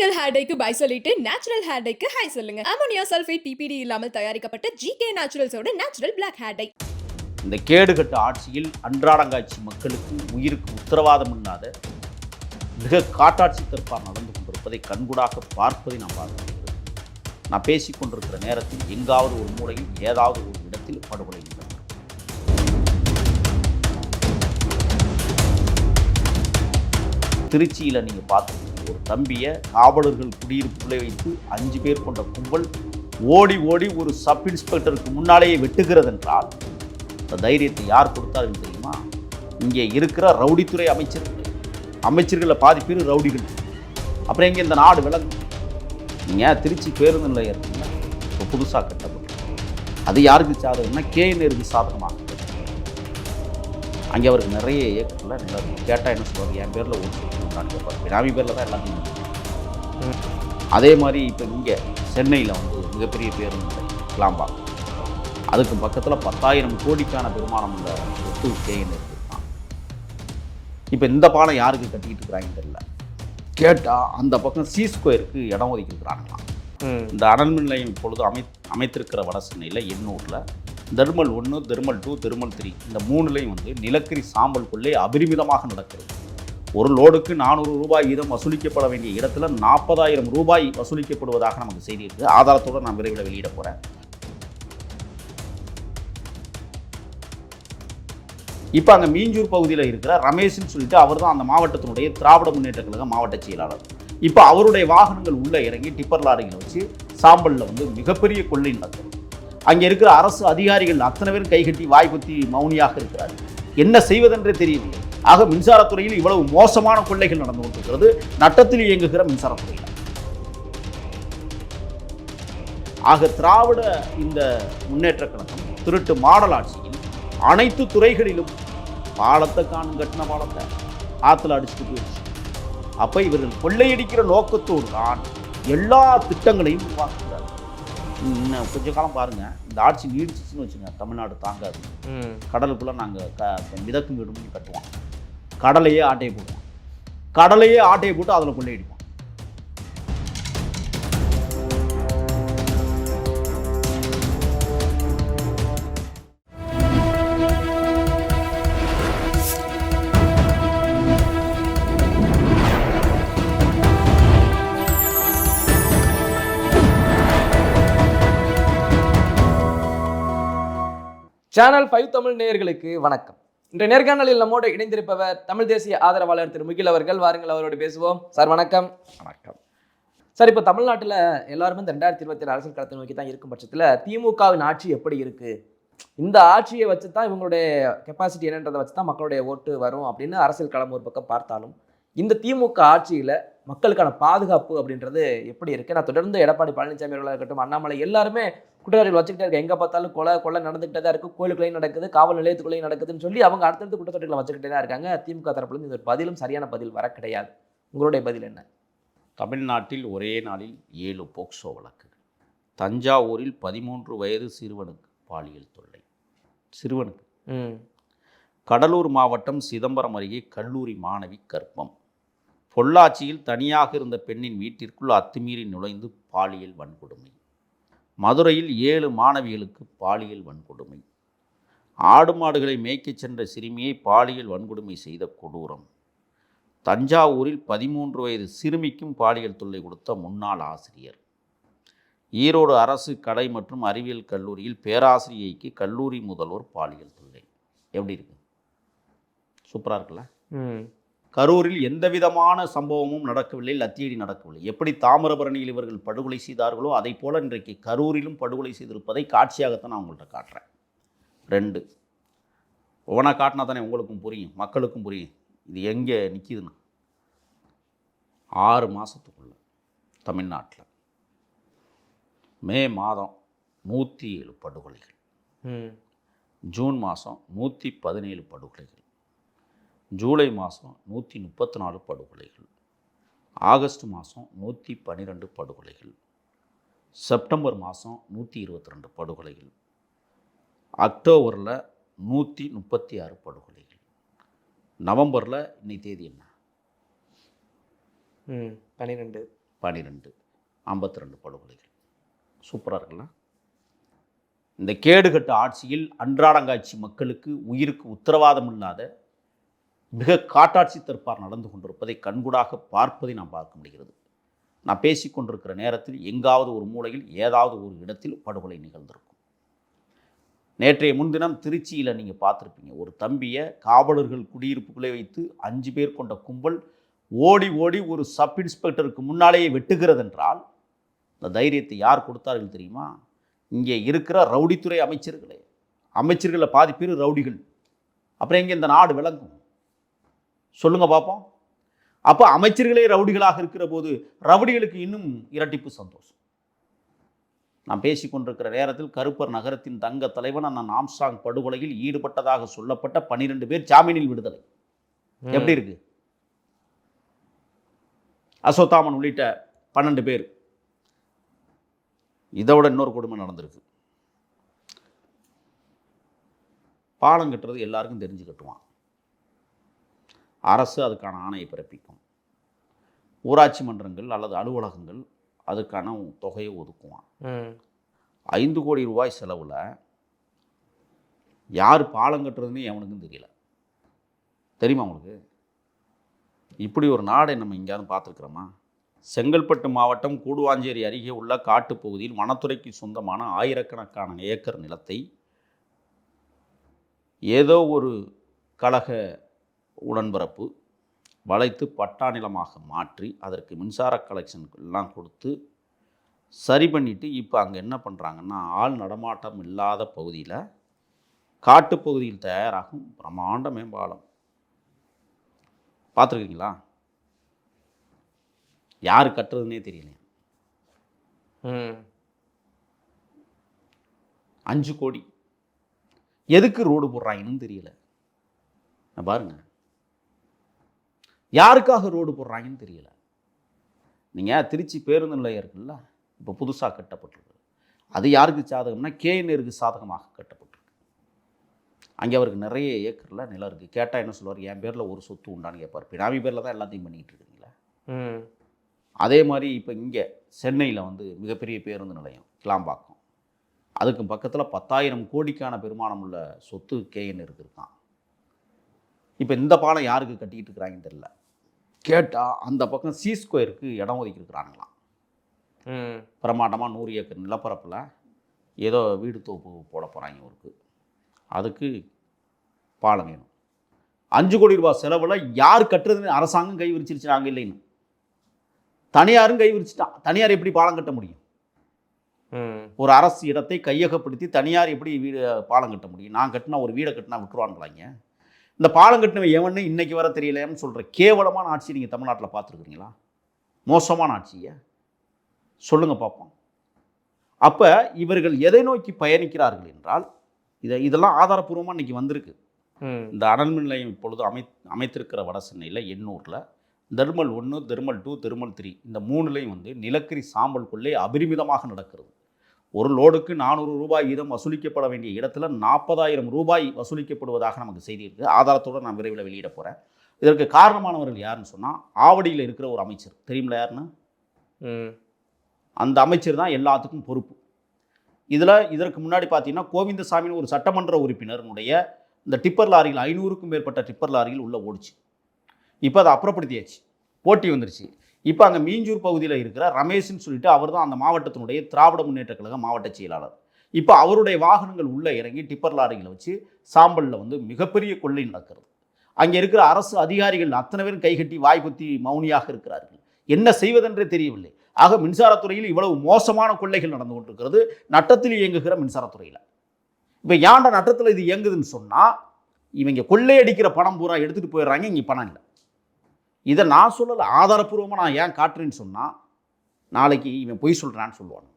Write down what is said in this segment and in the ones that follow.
Chemical hair டைக்கு bye சொல்லிட்டு natural hair டைக்கு ஹை சொல்லுங்க. அமோனியா சல்ஃபேட் பிபிடி இல்லாமல் தயாரிக்கப்பட்ட ஜிகே நேச்சுரல்ஸோட நேச்சுரல் பிளாக் ஹேர் டை. இந்த கேடுகட்ட ஆட்சியில் அன்றாடங்காட்சி மக்களுக்கு உயிருக்கு உத்தரவாதம் இல்லாத மிக காட்டாட்சி தற்பார் நடந்து கொண்டிருப்பதை கண்கூடாக பார்ப்பதை நாம் பார்க்கிறோம். நான் பேசிக் கொண்டிருக்கிற நேரத்தில் எங்காவது ஒரு மூலையில் ஏதாவது ஒரு இடத்தில் படுகொலை நடக்கும். திருச்சியில் நீங்கள் பார்த்துருக்கீங்க, ஒரு தம்பியை காவலர்கள் குடியிருப்புகளை வைத்து 5 பேர் கொண்ட கும்பல் ஓடி ஓடி ஒரு சப் இன்ஸ்பெக்டருக்கு முன்னாலேயே வெட்டுகிறது என்றால் அந்த தைரியத்தை யார் கொடுத்தாலும் தெரியுமா? இங்கே இருக்கிற ரவுடித்துறை அமைச்சர்களில் பாதி பேர் ரவுடிகள். அப்புறம் எங்கே இந்த நாடு விளங்கும்? நீங்கள் திருச்சி பேருந்து நிலையம் இருக்குங்க, இப்போ புதுசாக கட்டப்பட்டு அது யாருக்கு சாதகம்னா கேஎன்ஆருக்கு சாதகமாக. அங்கே அவருக்கு நிறைய ஏக்கத்தில் நிலம் கேட்டால் என்ன சொல்லுவார்? என் பேரில் ஒரு சொல்லிட்டு கேட்பார். பினாமி பேரில் தான் எல்லாத்தையும். அதே மாதிரி இப்போ இங்கே சென்னையில் மிகப்பெரிய பேருந்து நிலை கிளாம்பாக்கம், அதுக்கு பக்கத்தில் 10,000 கோடிக்கான பெருமானம் உள்ள ஒட்டு கேஎன்ஆர் தான். இப்போ இந்த பாலம் யாருக்கு கட்டிக்கிட்டு இருக்கிறாங்கன்னு தெரியல. கேட்டால் அந்த பக்கம் சி ஸ்கொயருக்கு இடம் ஒதுக்கியிருக்கிறாங்களாம். இந்த அனல் மின் நிலையம் இப்பொழுது அமைத்திருக்கிற வட சென்னையில் எண்ணூரில் தெர்மல் 1, தெர்மல் 2, தெர்மல் 3 இந்த 3லையும் நிலக்கரி சாம்பல் கொள்ளை அபரிமிதமாக நடக்கிறது. ஒரு லோடுக்கு 400 ரூபாய் வீதம் வசூலிக்கப்பட வேண்டிய இடத்துல 40,000 ரூபாய் வசூலிக்கப்படுவதாக நமக்கு செய்தி இருக்குது. ஆதாரத்தோடு நான் விரைவில் வெளியிட போகிறேன். இப்போ அங்கே மீஞ்சூர் பகுதியில் இருக்கிற ரமேஷ்னு சொல்லிட்டு அவர் தான் அந்த மாவட்டத்தினுடைய திராவிட முன்னேற்ற கழக மாவட்ட செயலாளர். இப்போ அவருடைய வாகனங்கள் உள்ளே இறங்கி டிப்பர் லாரிகளை வச்சு சாம்பலில் மிகப்பெரிய கொள்ளை நடக்குது. அங்கே இருக்கிற அரசு அதிகாரிகள் அத்தனை பேரும் கைகட்டி வாய்ப்புத்தி மௌனியாக இருக்கிறார்கள். என்ன செய்வதென்றே தெரியவில்லை. ஆக மின்சாரத்துறையில் இவ்வளவு மோசமான கொள்ளைகள் நடந்து கொண்டிருக்கிறது நட்டத்தில் இயங்குகிற மின்சாரத்துறையில். ஆக திராவிட இந்த முன்னேற்ற கழகம் திருட்டு மாடல் ஆட்சியில் அனைத்து துறைகளிலும் பாலத்தை காணும், கட்டின பாலத்தை ஆற்றுல அடிச்சுட்டு போயிடுச்சு. அப்போ இவர்கள் கொள்ளையடிக்கிற நோக்கத்தோடு தான் எல்லா திட்டங்களையும் உருவாக்குகிறார். இன்னும் கொஞ்ச காலம் பாருங்கள், இந்த ஆட்சி நீடிச்சிச்சுன்னு வச்சுங்க, தமிழ்நாடு தாங்காது. கடலுக்குள்ளே நாங்கள் மிதக்கும் வீடு கட்டுவோம், கடலையே ஆட்டையை போட்டு அதில் கொள்ளையடிப்போம். சேனல் 5 தமிழ் நேயர்களுக்கு வணக்கம். இன்றைய நேர்காணலில் நம்மோடு இணைந்திருப்பவர் தமிழ் தேசிய ஆதரவாளர் திரு முகில் அவர்கள். வாருங்கள், அவரோடு பேசுவோம். சார் வணக்கம். வணக்கம் சார், இப்போ தமிழ்நாட்டில் எல்லாருமே இந்த 2027 அரசியல் களத்தை நோக்கி தான் இருக்கும் பட்சத்தில் திமுகவின் ஆட்சி எப்படி இருக்கு? இந்த ஆட்சியை வச்சு தான் இவங்களுடைய கெப்பாசிட்டி என்னன்றதை வச்சு தான் மக்களுடைய ஓட்டு வரும் அப்படின்னு அரசியல் களம் ஒரு பக்கம் பார்த்தாலும், இந்த திமுக ஆட்சியில் மக்களுக்கான பாதுகாப்பு அப்படின்றது எப்படி இருக்குது? நான் தொடர்ந்து எடப்பாடி பழனிசாமி அவர்களாக இருக்கட்டும், அண்ணாமலை எல்லாருமே குற்றச்சாட்டுகள் வச்சுக்கிட்டே இருக்கு. எங்கே பார்த்தாலும் கொலை நடந்துகிட்டே தான் இருக்குது, கோயிலுக்குள்ளேயும் நடக்குது, காவல் நிலையத்துக்குள்ளேயும் நடக்குதுன்னு சொல்லி அவங்க அடுத்தடுத்து குற்றச்சாட்டுகளை வச்சுக்கிட்டே தான் இருக்காங்க. திமுக தரப்புலேருந்து இந்த பதிலும் சரியான பதில் வர கிடையாது. உங்களுடைய பதில் என்ன? தமிழ்நாட்டில் ஒரே நாளில் 7 போக்சோ வழக்குகள். தஞ்சாவூரில் 13 வயது சிறுவனுக்கு பாலியல் தொல்லை. கடலூர் மாவட்டம் சிதம்பரம் அருகே கல்லூரி மாணவி கர்ப்பம். பொள்ளாச்சியில் தனியாக இருந்த பெண்ணின் வீட்டிற்குள் அத்துமீறி நுழைந்து பாலியல் வன்கொடுமை. மதுரையில் 7 மாணவிகளுக்கு பாலியல் வன்கொடுமை. ஆடு மாடுகளை மேய்க்கச் சென்ற சிறுமியை பாலியல் வன்கொடுமை செய்த கொடூரம். தஞ்சாவூரில் 13 வயது சிறுமிக்கும் பாலியல் தொல்லை கொடுத்த முன்னாள் ஆசிரியர். ஈரோடு அரசு கலை மற்றும் அறிவியல் கல்லூரியில் பேராசிரியைக்கு கல்லூரி முதல்வர் பாலியல் தொல்லை. எப்படி இருக்கு? சூப்பராக இருக்குல்ல? கரூரில் எந்த விதமான சம்பவமும் நடக்கவில்லை, லத்தியடி நடக்கவில்லை. எப்படி தாமிரபரணியில் இவர்கள் படுகொலை செய்தார்களோ அதை போல இன்றைக்கு கரூரிலும் படுகொலை செய்திருப்பதை காட்சியாகத்தான் நான் உங்கள்கிட்ட காட்டுறேன். 2 ஒவ்வொன்றா காட்டினா தானே உங்களுக்கும் புரியும், மக்களுக்கும் புரியும் இது எங்கே நிற்கிதுன்னு. 6 மாதத்துக்குள்ள தமிழ்நாட்டில் மே மாதம் 107 படுகொலைகள், ஜூன் மாதம் 117 படுகொலைகள், ஜூலை மாதம் 134 படுகொலைகள், ஆகஸ்ட் மாதம் 112 படுகொலைகள், செப்டம்பர் மாதம் 122 படுகொலைகள், அக்டோபரில் 136 படுகொலைகள், நவம்பரில் இன்னைக்கு தேதி என்ன? 12 12, 52 படுகொலைகள். சூப்பராக இருக்குல்ல? இந்த கேடுகட்ட ஆட்சியில் அன்றாடங்காட்சி மக்களுக்கு உயிருக்கு உத்தரவாதம் இல்லாத மிக காட்டாட்சி தற்பார் நடந்து கொண்டிருப்பதை கண்கூடாக பார்ப்பதை நாம் பார்க்க முடிகிறது. நான் பேசிக்கொண்டிருக்கிற நேரத்தில் எங்காவது ஒரு மூலையில் ஏதாவது ஒரு இடத்தில் படுகொலை நிகழ்ந்திருக்கும். நேற்றைய முன்தினம் திருச்சியில் நீங்கள் பார்த்துருப்பீங்க, ஒரு தம்பியை காவலர்கள் குடியிருப்புக்குள்ளே வைத்து 5 பேர் கொண்ட கும்பல் ஓடி ஓடி ஒரு சப் இன்ஸ்பெக்டருக்கு முன்னாலேயே வெட்டுகிறது என்றால் இந்த தைரியத்தை யார் கொடுத்தார்கள் தெரியுமா? இங்கே இருக்கிற ரவுடித்துறை அமைச்சர்களில் பாதி பேர் ரவுடிகள். அப்புறம் எங்கே இந்த நாடு விளங்கும்? சொல்லுங்க பார்ப்போம். அப்போ அமைச்சர்களே ரவுடிகளாக இருக்கிற போது ரவுடிகளுக்கு இன்னும் இரட்டிப்பு சந்தோஷம். நான் பேசிக்கொண்டிருக்கிற நேரத்தில் கருப்பர் நகரத்தின் தங்க தலைவன் அண்ணன் ஆம்ஸ்ட்ராங் படுகொலையில் ஈடுபட்டதாக சொல்லப்பட்ட 12 பேர் ஜாமீனில் விடுதலை. எப்படி இருக்கு? அசோத்தாமன் உள்ளிட்ட 12 பேர். இதோட இன்னொரு கொடுமை நடந்திருக்கு. பாலம் கட்டுறது எல்லாருக்கும் தெரிஞ்சு கட்டுவான். அரசு அதுக்கான ஆணையை பிறப்பிக்கும். ஊராட்சி மன்றங்கள் அல்லது அலுவலகங்கள் அதுக்கான தொகையை ஒதுக்குவான். 5 கோடி ரூபாய் செலவில் யார் பாலம் கட்டுறதுன்னு எவனுக்கும் தெரியல. தெரியுமா உங்களுக்கு? இப்படி ஒரு நாடை நம்ம எங்கேயாவது பார்த்துருக்குறோமா? செங்கல்பட்டு மாவட்டம் கூடுவாஞ்சேரி அருகே உள்ள காட்டுப்பகுதியில் வனத்துறைக்கு சொந்தமான ஆயிரக்கணக்கான ஏக்கர் நிலத்தை ஏதோ ஒரு கழக உடன்பரப்பு வளைத்து பட்டா நிலமாக மாற்றி அதற்கு மின்சார கலெக்ஷன் எல்லாம் கொடுத்து சரி பண்ணிவிட்டு இப்போ அங்கே என்ன பண்ணுறாங்கன்னா, ஆள் நடமாட்டம் இல்லாத பகுதியில் காட்டுப்பகுதியில் தயாராகும் பிரம்மாண்ட மேம்பாலம். பார்த்துருக்கீங்களா? யார் கட்டுறதுன்னே தெரியல. 5 கோடி எதுக்கு ரோடு போடுறாங்கன்னு தெரியல. பாருங்க, யாருக்காக ரோடு போடுறாங்கன்னு தெரியல. நீங்கள் திருச்சி பேருந்து நிலையம் இருக்குல்ல, இப்போ புதுசாக கட்டப்பட்டிருக்கு. அது யாருக்கு சாதகம்னா கேஎன்ஆருக்கு சாதகமாக கட்டப்பட்டிருக்கு. அங்கே அவருக்கு நிறைய ஏக்கரில் நிலம் இருக்குது. கேட்டால் என்ன சொல்லுவார்? என் பேரில் ஒரு சொத்து உண்டான்னு கேட்பார். பினாமி பேரில் தான் எல்லாத்தையும் பண்ணிக்கிட்டு இருக்கீங்களா? அதே மாதிரி இப்போ இங்கே சென்னையில் வந்து மிகப்பெரிய பேருந்து நிலையம் கிளாம்பாக்கம், அதுக்கு பக்கத்தில் 10,000 கோடிக்கான பெருமானம் உள்ள சொத்து கேஎன்ஆருக்கு இருக்கான். இப்போ இந்த பாலம் யாருக்கு கட்டிக்கிட்டு இருக்கிறாங்கன்னு தெரியல. கேட்டால் அந்த பக்கம் சி ஸ்கொயருக்கு இடம் ஒதுக்கியிருக்கிறாங்களாம். பிரமாண்டமாக 100 ஏக்கர் நிலப்பரப்பில் ஏதோ வீடு தோப்பு போட போகிறாங்க அவருக்கு. அதுக்கு பாலம் வேணும். 5 கோடி ரூபாய் செலவில் யார் கட்டுறதுன்னு அரசாங்கம் கை விரிச்சிருச்சு. நாங்கள் இல்லைன்னு தனியாரும் கை விரிச்சிட்டான். தனியார் எப்படி பாலம் கட்ட முடியும்? ஒரு அரசு இடத்தை கையகப்படுத்தி தனியார் எப்படி வீடு பாலம் கட்ட முடியும்? நான் கட்டினா ஒரு வீடை கட்டினா விட்டுருவாங்களாங்க. இந்த பாலம் கட்டினவன் எவன்னு இன்னைக்கு வர தெரியலையான்னு சொல்கிற கேவலமான ஆட்சி நீங்கள் தமிழ்நாட்டில் பார்த்துருக்குறீங்களா? மோசமான ஆட்சியை சொல்லுங்கள் பார்ப்போம். அப்போ இவர்கள் எதை நோக்கி பயணிக்கிறார்கள் என்றால் இதெல்லாம் ஆதாரப்பூர்வமாக இன்றைக்கி வந்திருக்கு. இந்த அனல் மின் நிலையம் இப்பொழுது அமைத்திருக்கிற வட சென்னையில் எண்ணூரில் தெர்மல் 1, தெர்மல் 2, தெர்மல் 3 இந்த 3லையும் வந்து நிலக்கரி சாம்பல் கொள்ளை அபரிமிதமாக நடக்கிறது. ஒரு லோடுக்கு 400 ரூபாய் வீதம் வசூலிக்கப்பட வேண்டிய இடத்துல 40,000 ரூபாய் வசூலிக்கப்படுவதாக நமக்கு செய்தி இருக்குது. ஆதாரத்தோடு நான் விரைவில் வெளியிட போகிறேன். இதற்கு காரணமானவர்கள் யாருன்னு சொன்னால் ஆவடியில் இருக்கிற ஒரு அமைச்சர். தெரியுமில்ல யாருன்னு? அந்த அமைச்சர் தான் எல்லாத்துக்கும் பொறுப்பு. இதற்கு முன்னாடி பார்த்தீங்கன்னா கோவிந்தசாமின்னு ஒரு சட்டமன்ற உறுப்பினருடைய இந்த டிப்பர் லாரிகள் 500க்கும் மேற்பட்ட டிப்பர் லாரிகள் உள்ளே ஓடிச்சு. இப்போ அதை அப்புறப்படுத்தியாச்சு, போட்டி வந்துருச்சு. இப்போ அங்கே மீஞ்சூர் பகுதியில் இருக்கிற ரமேஷ்ன்னு சொல்லிட்டு அவர் தான் அந்த மாவட்டத்தினுடைய திராவிட முன்னேற்ற கழக மாவட்ட செயலாளர். இப்போ அவருடைய வாகனங்கள் உள்ளே இறங்கி டிப்பர் லாரிகளை வச்சு சாம்பலில் வந்து மிகப்பெரிய கொள்ளை நடக்கிறது. அங்கே இருக்கிற அரசு அதிகாரிகள் அத்தனை பேரும் கைகட்டி வாய்ப்புத்தி மௌனியாக இருக்கிறார்கள். என்ன செய்வதென்றே தெரியவில்லை. ஆக மின்சாரத்துறையில் இவ்வளவு மோசமான கொள்ளைகள் நடந்து கொண்டிருக்கிறது நட்டத்தில் இயங்குகிற மின்சாரத்துறையில். இப்போ ஏன்டா நட்டத்தில் இது இயங்குதுன்னு சொன்னால், இவங்க கொள்ளையடிக்கிற பணம் பூரா எடுத்துகிட்டு போயிடுறாங்க, இங்கே பணம் இல்லை. இதை நான் சொல்லலை, ஆதாரப்பூர்வமாக நான் ஏன் காட்டுறேன்னு சொன்னால் நாளைக்கு இவன் பொய் சொல்கிறான்னு சொல்லுவாங்க.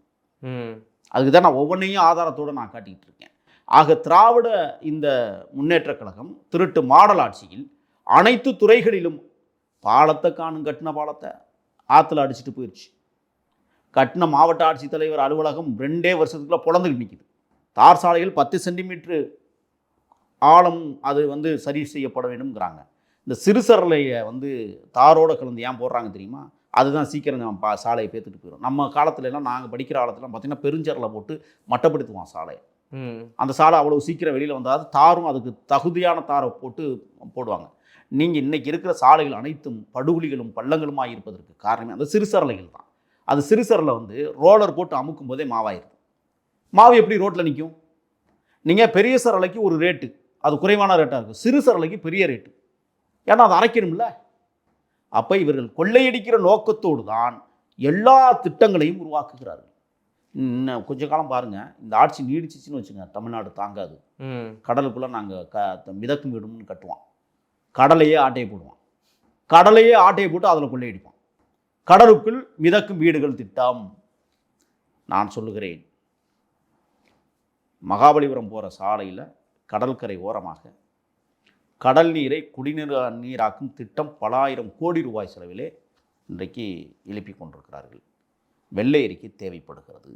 அதுக்கு தான் நான் ஒவ்வொன்றையும் ஆதாரத்தோடு நான் காட்டிக்கிட்டு இருக்கேன். ஆக திராவிட இந்த முன்னேற்ற கழகம் திருட்டு மாடல் ஆட்சியில் அனைத்து துறைகளிலும் பாலத்தை காணும், கட்டின பாலத்தை ஆற்றுல அடிச்சுட்டு போயிடுச்சு. கட்டின மாவட்ட ஆட்சித்தலைவர் அலுவலகம் 2 வருஷத்துக்குள்ளே பொழந்துக்கிட்டு நிற்கிது. தார் சாலைகள் 10 சென்டிமீட்டரு ஆழம் அது வந்து சரி செய்யப்பட வேண்டும்ங்கிறாங்க. இந்த சிறுசரலையை வந்து தாரோடு கலந்து ஏன் போடுறாங்க தெரியுமா? அதுதான் சீக்கிரம் நம்ம சாலையை பேத்துட்டு போயிடும். நம்ம காலத்துலலாம் நாங்கள் படிக்கிற காலத்துலாம் பார்த்தீங்கன்னா பெருஞ்சரில் போட்டு மட்டப்படுத்துவான் சாலையை. அந்த சாலை அவ்வளோ சீக்கிரம் வெளியில் வந்தால் தாரும் அதுக்கு தகுதியான தாரை போடுவாங்க. நீங்கள் இன்றைக்கி இருக்கிற சாலைகள் அனைத்தும் படுகுழிகளும் பள்ளங்களுமாக இருப்பதற்கு காரணமே அந்த சிறுசரலைகள் தான். அது சிறுசரில் வந்து ரோலர் போட்டு அமுக்கும் போதே மாவாயிருது. மாவு எப்படி ரோட்டில் நிற்கும்? நீங்கள் பெரிய சரளைக்கு ஒரு ரேட்டு, அது குறைவான ரேட்டாக இருக்கும். சிறு சரளைக்கு பெரிய ரேட்டு, ஏன்னா அதை அரைக்கணும்ல. அப்போ இவர்கள் கொள்ளையடிக்கிற நோக்கத்தோடு தான் எல்லா திட்டங்களையும் உருவாக்குகிறார்கள். இன்னும் கொஞ்ச காலம் பாருங்கள், இந்த ஆட்சி நீடிச்சிச்சின்னு வச்சுங்க, தமிழ்நாடு தாங்காது. கடலுக்குள்ளே நாங்கள் மிதக்கும் வீடுன்னு கட்டுவோம், கடலையே ஆட்டையை போடுவான், கடலையே ஆட்டையை போட்டு அதில் கொள்ளையடிப்பான். கடலுக்குள் மிதக்கும் வீடுகள் திட்டம். நான் சொல்லுகிறேன், மகாபலிபுரம் போகிற சாலையில் கடற்கரை ஓரமாக கடல் நீரை குடிநீர் நீராக்கும் திட்டம் பல ஆயிரம் கோடி ரூபாய் செலவிலே இன்றைக்கு எழுப்பி கொண்டிருக்கிறார்கள். வெள்ளை அறிக்கை தேவைப்படுகிறது.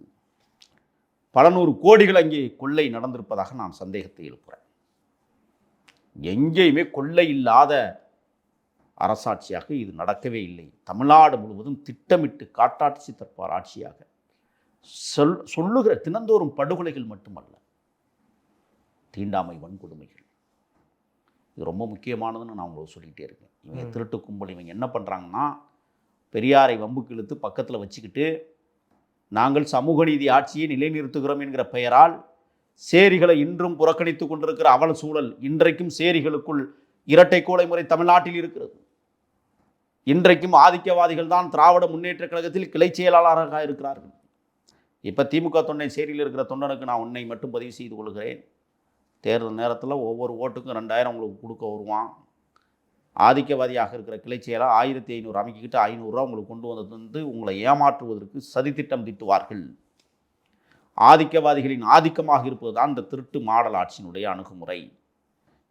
பல நூறு கோடிகள் அங்கே கொள்ளை நடந்திருப்பதாக நான் சந்தேகத்தை எழுப்புகிறேன். எங்கேயுமே கொள்ளை இல்லாத அரசாட்சியாக இது நடக்கவே இல்லை. தமிழ்நாடு முழுவதும் திட்டமிட்டு காட்டாட்சி தற்பார் ஆட்சியாக சொல்லுகிற தினந்தோறும் படுகொலைகள் மட்டுமல்ல, தீண்டாமை வன்கொடுமைகள், இது ரொம்ப முக்கியமானதுன்னு நான் உங்களுக்கு சொல்லிகிட்டே இருக்கேன். இவங்க திருட்டு கும்பல் இவங்க என்ன பண்ணுறாங்கன்னா, பெரியாரை வம்புக்கு இழுத்து பக்கத்தில் வச்சுக்கிட்டு நாங்கள் சமூக நீதி ஆட்சியை நிலைநிறுத்துகிறோம் என்கிற பெயரால் சேரிகளை இன்றும் புறக்கணித்து கொண்டிருக்கிற அவல சூழல். இன்றைக்கும் சேரிகளுக்குள் இரட்டை கோலை முறை தமிழ்நாட்டில் இருக்கிறது. இன்றைக்கும் ஆதிக்கவாதிகள் தான் திராவிட முன்னேற்ற கழகத்தில் கிளை செயலாளராக இருக்கிறார்கள். இப்போ திமுக தொண்டை சேரியில் இருக்கிற தொண்டனுக்கு நான் உன்னை மட்டும் பதிவு செய்து கொள்கிறேன். தேர்தல் நேரத்தில் ஒவ்வொரு ஓட்டுக்கும் 2000 உங்களுக்கு கொடுக்க வருவான். ஆதிக்கவாதியாக இருக்கிற கிளை செயலாளர் 1500 அமைக்கிக்கிட்டு 500 ரூபா உங்களுக்கு கொண்டு வந்து உங்களை ஏமாற்றுவதற்கு சதித்திட்டம் தீட்டுவார்கள். ஆதிக்கவாதிகளின் ஆதிக்கமாக இருப்பது தான் இந்த திருட்டு மாடல் ஆட்சியினுடைய அணுகுமுறை.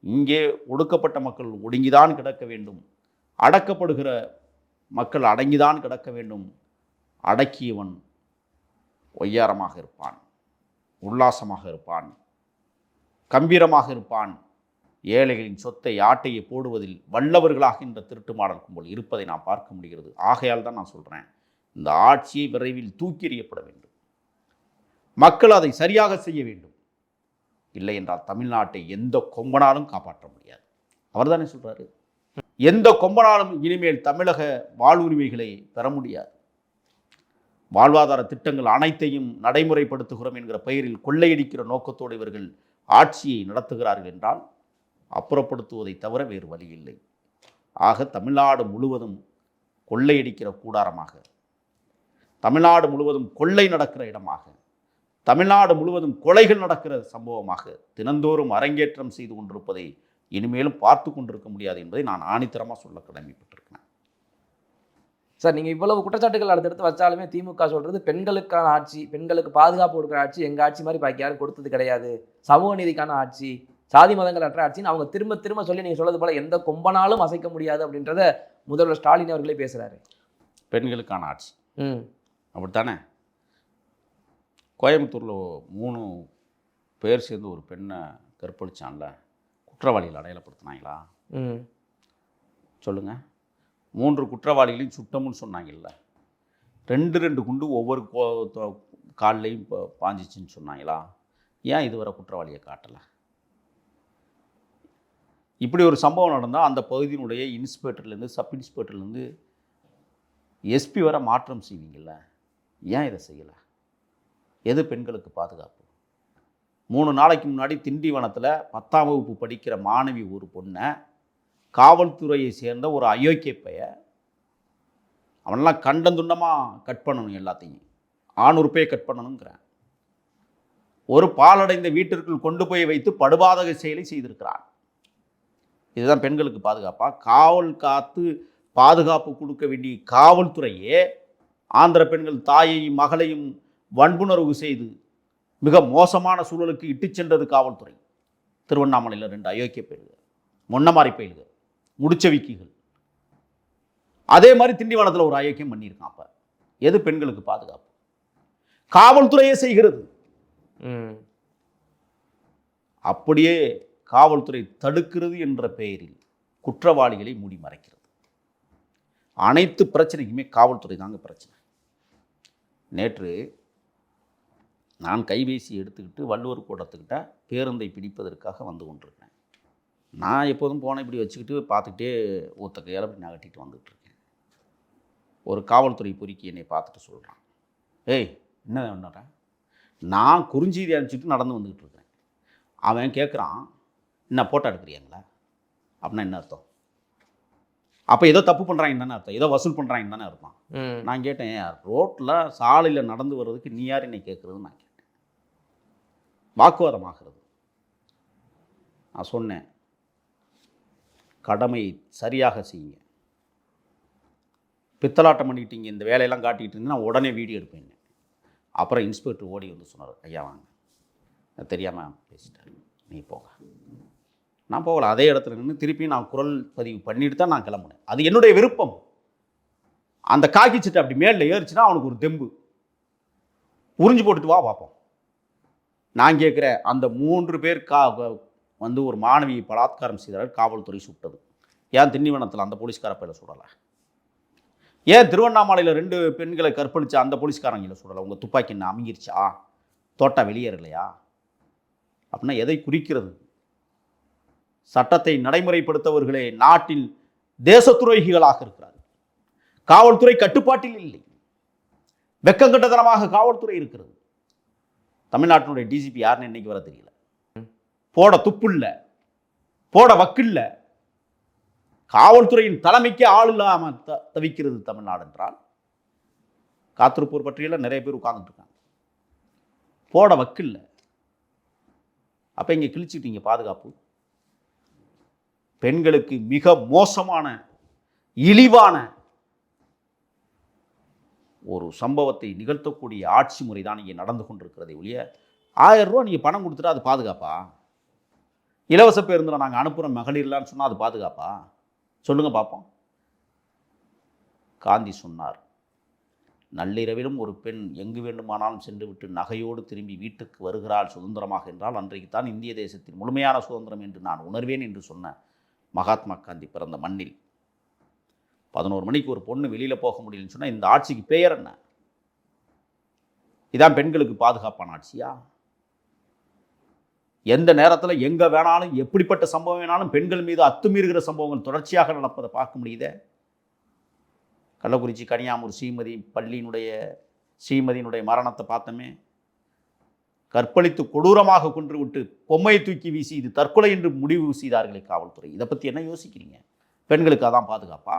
இங்கே ஒடுக்கப்பட்ட மக்கள் ஒடுங்கிதான் கிடக்க வேண்டும், அடக்கப்படுகிற மக்கள் அடங்கிதான் கிடக்க வேண்டும். அடக்கியவன் ஒய்யாரமாக இருப்பான், உல்லாசமாக இருப்பான், கம்பீரமாக இருப்பான். ஏழைகளின் சொத்தை ஆட்டையை போடுவதில் வல்லவர்களாக இந்த திருட்டு மாடல் கும்பல் இருப்பதை நான் பார்க்க முடிகிறது. ஆகையால் தான் நான் சொல்கிறேன், இந்த ஆட்சியை விரைவில் தூக்கி எறியப்பட வேண்டும். மக்கள் அதை சரியாக செய்ய வேண்டும். இல்லை என்றால் தமிழ்நாட்டை எந்த கொம்பனாலும் காப்பாற்ற முடியாது. அவர் தானே சொல்கிறாரு, எந்த கொம்பனாலும் இனிமேல் தமிழக வாழ்வுரிமைகளை பெற முடியாது. வாழ்வாதார திட்டங்கள் அனைத்தையும் நடைமுறைப்படுத்துகிறோம் என்கிற பெயரில் கொள்ளையடிக்கிற நோக்கத்தோடு இவர்கள் ஆட்சியை நடத்துகிறார்கள் என்றால் அப்புறப்படுத்துவதை தவிர வேறு வழி இல்லை. ஆக தமிழ்நாடு முழுவதும் கொள்ளையடிக்கிற கூடாரமாக, தமிழ்நாடு முழுவதும் கொள்ளை நடக்கிற இடமாக, தமிழ்நாடு முழுவதும் கொலைகள் நடக்கிற சம்பவமாக தினந்தோறும் அரங்கேற்றம் செய்து கொண்டிருப்பதை இனிமேலும் பார்த்து கொண்டிருக்க முடியாது என்பதை நான் ஆணித்தரமாக சொல்ல கடமைப்பட்டிருக்கிறேன். சார், நீங்கள் இவ்வளவு குற்றச்சாட்டுகள் அடுத்தடுத்து வச்சாலுமே திமுக சொல்கிறது பெண்களுக்கான ஆட்சி, பெண்களுக்கு பாதுகாப்பு கொடுக்குற ஆட்சி எங்கள் ஆட்சி மாதிரி பாக்கி யாரும் கொடுத்தது கிடையாது, சமூக நீதிக்கான ஆட்சி, சாதி மதங்கள் அற்ற ஆட்சின்னு அவங்க திரும்ப திரும்ப சொல்லி நீங்கள் சொல்றது போல எந்த கொம்பனாலும் அசைக்க முடியாது அப்படின்றத முதல்வர் ஸ்டாலின் அவர்களே பேசுகிறாரு. பெண்களுக்கான ஆட்சி அப்படித்தானே? கோயம்புத்தூரில் 3 பேர் சேர்ந்து ஒரு பெண்ணை கற்பழிச்சான்ல, குற்றவாளிகள் அடையாளப்படுத்தினாங்களா? சொல்லுங்கள். 3 குற்றவாளிகளையும் சுட்டமுன்னு சொன்னாங்கல்ல, 2 குண்டு ஒவ்வொரு கால்லையும் பாஞ்சிச்சின்னு சொன்னாங்களா? ஏன் இதுவரை குற்றவாளியை காட்டலை? இப்படி ஒரு சம்பவம் நடந்தால் அந்த பகுதியினுடைய இன்ஸ்பெக்டர்லேருந்து சப் இன்ஸ்பெக்டர்லேருந்து எஸ்பி வர மாற்றம் செய்வீங்கள்ல, ஏன் இதை செய்யலை? எது பெண்களுக்கு பாதுகாப்பு? 3 நாளைக்கு முன்னாடி திண்டிவனத்தில் 10ஆம் வகுப்பு படிக்கிற மாணவி ஒரு பொண்ணை காவல்துறையை சேர்ந்த ஒரு அயோக்கிய பையன், அவனெல்லாம் கண்டந்துண்டமாக கட் பண்ணணும், எல்லாத்தையும் 600 பேர் கட் பண்ணணுங்கிறேன். ஒரு பாலடைந்த வீட்டிற்குள் கொண்டு போய் வைத்து படுபாதக செயலை செய்திருக்கிறான். இதுதான் பெண்களுக்கு பாதுகாப்பா? காவல் காத்து பாதுகாப்பு கொடுக்க வேண்டிய காவல்துறையே ஆந்திர பெண்கள் தாயையும் மகளையும் வன்புணர்வு செய்து மிக மோசமான சூழலுக்கு இட்டு சென்றது காவல்துறை. திருவண்ணாமலையில் 2 அயோக்கிய பயில்கள், மொன்னமாரி பயில்கள், முடிச்சவிக்கிகள். அதே மாதிரி திண்டிவனத்தில் ஒரு அயோக்கியம் பண்ணியிருக்கான். அப்போ எது பெண்களுக்கு பாதுகாப்பு? காவல்துறையே செய்கிறது. அப்படியே காவல்துறை தடுக்கிறது என்ற பெயரில் குற்றவாளிகளை மூடி மறைக்கிறது. அனைத்து பிரச்சனைக்குமே காவல்துறை தாங்க பிரச்சனை. நேற்று நான் கைபேசி எடுத்துக்கிட்டு வள்ளுவர் கூடத்துக்கிட்ட பேருந்தை பிடிப்பதற்காக வந்து கொண்டிருக்கிறேன். நான் எப்போதும் போனை இப்படி வச்சுக்கிட்டு பார்த்துக்கிட்டே ஒத்த கையால் இப்படி நகட்டிட்டு வந்துட்டுருக்கேன். ஒரு காவல்துறை பொறுக்கி என்னை பார்த்துட்டு சொல்கிறான், ஏய் என்ன பண்ணுற? நான் குறுஞ்செய்தி அனுப்பிச்சிட்டு நடந்து வந்துக்கிட்டு இருக்கிறேன். அவன் கேட்குறான், என்ன போட்டோ எடுக்கிறியாங்களா? அப்படின்னா என்ன அர்த்தம்? அப்போ ஏதோ தப்பு பண்ணுறாங்க தானே அர்த்தம், ஏதோ வசூல் பண்ணுறாங்க தானே அர்த்தம். நான் கேட்டேன், ரோட்டில் சாலையில் நடந்து வர்றதுக்கு நீ யார் என்னை கேட்குறதுன்னு நான் கேட்டேன். வாக்குவாதமாகிறது. நான் சொன்னேன், கடமையை சரியாக செய்யுங்க. பித்தலாட்டம் பண்ணிக்கிட்டீங்க, இந்த வேலையெல்லாம் காட்டிக்கிட்டு இருந்தீங்கன்னா உடனே வீடியோ எடுப்பேன். அப்புறம் இன்ஸ்பெக்டர் ஓடி வந்து சொன்னார், ஐயா வாங்க, தெரியாமல் பேசிட்டார், நீ போக. நான் போகலை, அதே இடத்துல நின்று திருப்பி நான் குரல் பதிவு பண்ணிட்டு தான் நான் கிளம்புனேன். அது என்னுடைய விருப்பம். அந்த காக்கி சட்டை அப்படி மேலே ஏறிச்சுன்னா அவனுக்கு ஒரு தெம்பு, உறிஞ்சு போட்டுட்டு வா பார்ப்போம். நான் கேட்குறேன், அந்த 3 பேர் வந்து ஒரு மாணவியை பலாத்காரம் செய்தார், காவல்துறை சுட்டது. ஏன் திண்டிவனத்தில் அந்த போலீஸ்கார பையில சுடலை? ஏன் திருவண்ணாமலையில் 2 பெண்களை கற்பழிச்ச அந்த போலீஸ்காரங்களை சுடலை? உங்கள் துப்பாக்கி என்ன அமுங்கிருச்சா? தோட்டா வெளியேறலையா? அப்படின்னா எதை குறிக்கிறது? சட்டத்தை நடைமுறைப்படுத்தவர்களே நாட்டில் தேச துரோகிகளாக இருக்கிறார்கள். காவல்துறை கட்டுப்பாட்டில் இல்லை. வெக்கங்கட்டதனமாக காவல்துறை இருக்கிறது. தமிழ்நாட்டினுடைய டிஜிபி யாருன்னு இன்னைக்கு வர தெரியல. போட துப்பு இல்லை, போட வக்கு இல்லை. காவல்துறையின் தலைமைக்கே ஆள் இல்லாமல் தவிக்கிறது தமிழ்நாடு என்றால், காத்திருப்போர் பற்றியெல்லாம் நிறைய பேர் உட்கார்ந்துட்டு இருக்காங்க. போட வக்கு இல்லை. அப்போ இங்கே கிழிச்சிட்டீங்க பாதுகாப்பு. பெண்களுக்கு மிக மோசமான இழிவான ஒரு சம்பவத்தை நிகழ்த்தக்கூடிய ஆட்சி முறை தான் இங்கே நடந்து கொண்டிருக்கிறதே ஒழிய, 1000 ரூபா நீங்கள் பணம் கொடுத்துட்டா அது பாதுகாப்பா? இலவச பேருந்தில் நாங்கள் அனுப்புகிறோம் மகளிர்லான்னு சொன்னால் அது பாதுகாப்பா? சொல்லுங்கள் பார்ப்போம். காந்தி சொன்னார், நள்ளிரவிலும் ஒரு பெண் எங்கு வேண்டுமானாலும் சென்று விட்டு நகையோடு திரும்பி வீட்டுக்கு வருகிறாள் சுதந்திரமாக என்றால் அன்றைக்கு தான் இந்திய தேசத்தின் முழுமையான சுதந்திரம் என்று நான் உணர்வேன் என்று சொன்ன மகாத்மா காந்தி பிறந்த மண்ணில் 11 மணிக்கு ஒரு பொண்ணு வெளியில் போக முடியலன்னு சொன்னால் இந்த ஆட்சிக்கு பெயர் என்ன? இதான் பெண்களுக்கு பாதுகாப்பான ஆட்சியா? எந்த நேரத்தில் எங்கே வேணாலும் எப்படிப்பட்ட சம்பவம் வேணாலும் பெண்கள் மீது அத்துமீறுகிற சம்பவங்கள் தொடர்ச்சியாக நடப்பதை பார்க்க முடியுதே. கள்ளக்குறிச்சி கனியாமூர் ஸ்ரீமதியினுடைய மரணத்தை பார்த்தோமே. கற்பழித்து கொடூரமாக கொன்று விட்டு பொம்மையை தூக்கி வீசி இது தற்கொலை என்று முடிவு செய்தார்களே காவல்துறை. இதை பற்றி என்ன யோசிக்கிறீங்க? பெண்களுக்கு அதான் பாதுகாப்பா?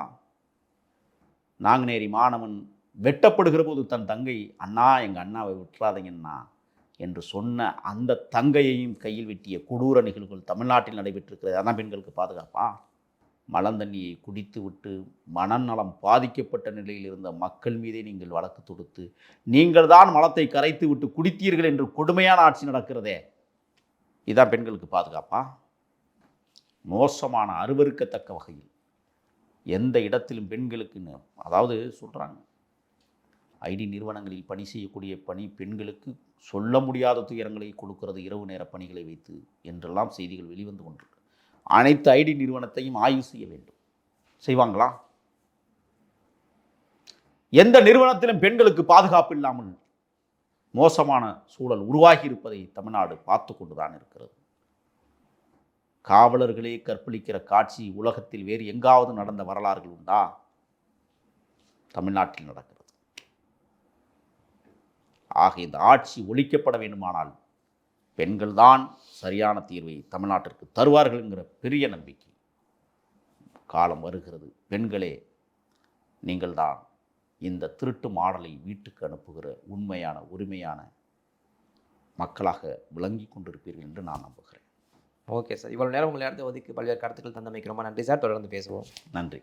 நாங்குநேரி மாணவன் வெட்டப்படுகிற போது தன் தங்கை, அண்ணா எங்கள் அண்ணாவை விட்டுறாதீங்கண்ணா என்று சொன்ன அந்த தங்கையையும் கையில் வெட்டிய கொடூர நிகழ்வுகள் தமிழ்நாட்டில் நடைபெற்றிருக்கிறது. அதான் பெண்களுக்கு பாதுகாப்பா? மலந்தண்ணியை குடித்து விட்டு மனநலம் பாதிக்கப்பட்ட நிலையில் இருந்த மக்கள் மீதே நீங்கள் வழக்கு தொடுத்து நீங்கள் தான் மலத்தை கரைத்து விட்டு குடித்தீர்கள் என்று கொடுமையான ஆட்சி நடக்கிறதே. இதுதான் பெண்களுக்கு பாதுகாப்பா? மோசமான அருவருக்கத்தக்க வகையில் எந்த இடத்திலும் பெண்களுக்குன்னு, அதாவது சொல்கிறாங்க, ஐடி நிறுவனங்களில் பணி செய்யக்கூடிய பெண்களுக்கு சொல்ல முடியாத துயரங்களை கொடுக்கிறது இரவு நேர பணிகளை வைத்து என்றெல்லாம் செய்திகள் வெளிவந்து கொண்டிருக்கு. அனைத்து ஐடி நிறுவனத்தையும் ஆய்வு செய்ய வேண்டும். செய்வாங்களா? எந்த நிறுவனத்திலும் பெண்களுக்கு பாதுகாப்பு இல்லாமல் மோசமான சூழல் உருவாகி இருப்பதை தமிழ்நாடு பார்த்து கொண்டுதான் இருக்கிறது. காவலர்களே கற்பழிக்கிற காட்சி உலகத்தில் வேறு எங்காவது நடந்த வரலாறுகள் உண்டா? தமிழ்நாட்டில் நடக்கிறது. ஆக இந்த ஆட்சி ஒழிக்கப்பட வேண்டுமானால் பெண்கள் தான் சரியான தீர்வை தமிழ்நாட்டிற்கு தருவார்கள் என்கிற பெரிய நம்பிக்கை காலம் வருகிறது. பெண்களே, நீங்கள் தான் இந்த திருட்டு மாடலை வீட்டுக்கு அனுப்புகிற உண்மையான உரிமையான மக்களாக விளங்கி கொண்டிருப்பீர்கள் என்று நான் நம்புகிறேன். ஓகே சார், இவ்வளோ நேரம் உங்கள் நேரத்தை ஒதுக்கி பல்வேறு கருத்துக்கள் தந்தமைக்கு ரொம்ப நன்றி சார். தொடர்ந்து பேசுவோம். நன்றி.